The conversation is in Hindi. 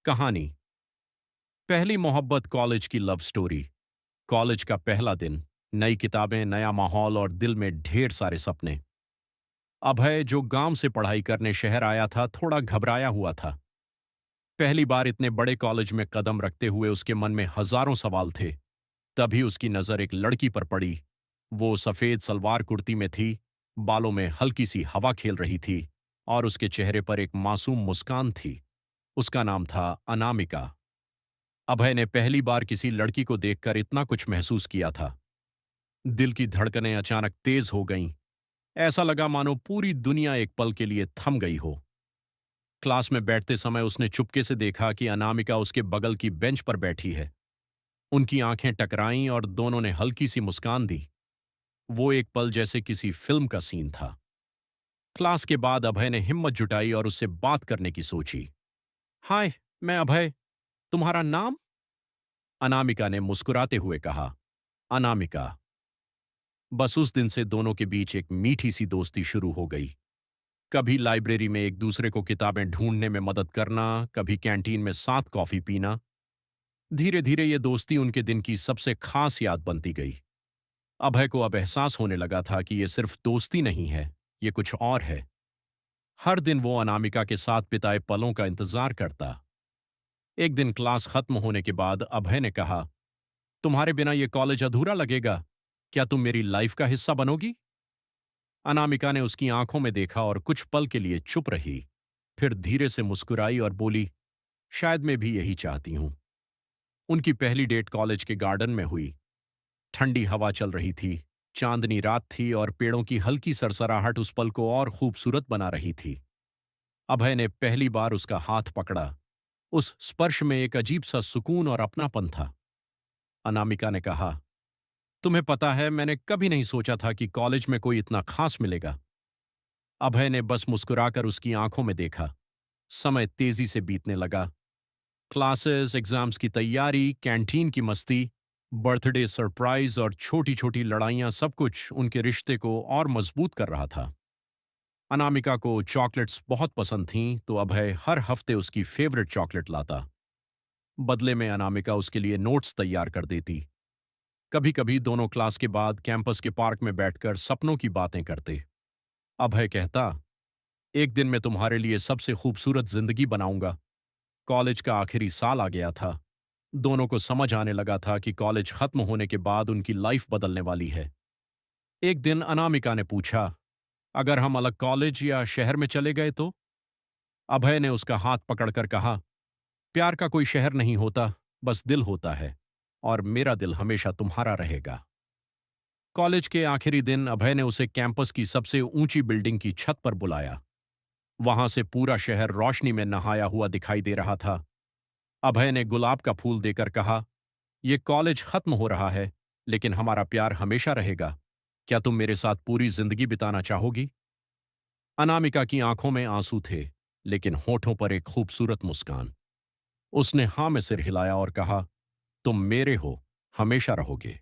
कहानी। पहली मोहब्बत कॉलेज की लव स्टोरी। कॉलेज का पहला दिन। नई किताबें, नया माहौल और दिल में ढेर सारे सपने। अभय, जो गांव से पढ़ाई करने शहर आया था, थोड़ा घबराया हुआ था। पहली बार इतने बड़े कॉलेज में कदम रखते हुए उसके मन में हजारों सवाल थे। तभी उसकी नजर एक लड़की पर पड़ी। वो सफेद सलवार कुर्ती में थी, बालों में हल्की सी हवा खेल रही थी और उसके चेहरे पर एक मासूम मुस्कान थी। उसका नाम था अनामिका। अभय ने पहली बार किसी लड़की को देखकर इतना कुछ महसूस किया था। दिल की धड़कनें अचानक तेज हो गईं। ऐसा लगा मानो पूरी दुनिया एक पल के लिए थम गई हो। क्लास में बैठते समय उसने चुपके से देखा कि अनामिका उसके बगल की बेंच पर बैठी है। उनकी आंखें टकराईं और दोनों ने हल्की सी मुस्कान दी। वो एक पल जैसे किसी फिल्म का सीन था। क्लास के बाद अभय ने हिम्मत जुटाई और उससे बात करने की सोची। हाय, मैं अभय। तुम्हारा नाम? अनामिका ने मुस्कुराते हुए कहा। अनामिका। बस उस दिन से दोनों के बीच एक मीठी सी दोस्ती शुरू हो गई। कभी लाइब्रेरी में एक दूसरे को किताबें ढूंढने में मदद करना, कभी कैंटीन में साथ कॉफी पीना। धीरे धीरे ये दोस्ती उनके दिन की सबसे खास याद बनती गई। अभय को अब एहसास होने लगा था कि ये सिर्फ दोस्ती नहीं है, ये कुछ और है। हर दिन वो अनामिका के साथ बिताए पलों का इंतजार करता। एक दिन क्लास खत्म होने के बाद अभय ने कहा, तुम्हारे बिना ये कॉलेज अधूरा लगेगा। क्या तुम मेरी लाइफ का हिस्सा बनोगी? अनामिका ने उसकी आंखों में देखा और कुछ पल के लिए चुप रही। फिर धीरे से मुस्कुराई और बोली, शायद मैं भी यही चाहती हूं। उनकी पहली डेट कॉलेज के गार्डन में हुई। ठंडी हवा चल रही थी, चांदनी रात थी और पेड़ों की हल्की सरसराहट उस पल को और खूबसूरत बना रही थी। अभय ने पहली बार उसका हाथ पकड़ा। उस स्पर्श में एक अजीब सा सुकून और अपनापन था। अनामिका ने कहा, तुम्हें पता है, मैंने कभी नहीं सोचा था कि कॉलेज में कोई इतना खास मिलेगा। अभय ने बस मुस्कुराकर उसकी आंखों में देखा। समय तेजी से बीतने लगा। क्लासेस, एग्जाम्स की तैयारी, कैंटीन की मस्ती, बर्थडे सरप्राइज और छोटी छोटी लड़ाइयां, सब कुछ उनके रिश्ते को और मजबूत कर रहा था। अनामिका को चॉकलेट्स बहुत पसंद थीं, तो अभय हर हफ्ते उसकी फेवरेट चॉकलेट लाता। बदले में अनामिका उसके लिए नोट्स तैयार कर देती। कभी कभी दोनों क्लास के बाद कैंपस के पार्क में बैठकर सपनों की बातें करते। अभय कहता, एक दिन मैं तुम्हारे लिए सबसे खूबसूरत जिंदगी बनाऊंगा। कॉलेज का आखिरी साल आ गया था। दोनों को समझ आने लगा था कि कॉलेज खत्म होने के बाद उनकी लाइफ बदलने वाली है। एक दिन अनामिका ने पूछा, अगर हम अलग कॉलेज या शहर में चले गए तो? अभय ने उसका हाथ पकड़कर कहा, प्यार का कोई शहर नहीं होता, बस दिल होता है, और मेरा दिल हमेशा तुम्हारा रहेगा। कॉलेज के आखिरी दिन अभय ने उसे कैंपस की सबसे ऊंची बिल्डिंग की छत पर बुलाया। वहां से पूरा शहर रोशनी में नहाया हुआ दिखाई दे रहा था। अभय ने गुलाब का फूल देकर कहा, यह कॉलेज खत्म हो रहा है, लेकिन हमारा प्यार हमेशा रहेगा। क्या तुम मेरे साथ पूरी जिंदगी बिताना चाहोगी? अनामिका की आंखों में आंसू थे, लेकिन होठों पर एक खूबसूरत मुस्कान। उसने हां में सिर हिलाया और कहा, तुम मेरे हो, हमेशा रहोगे।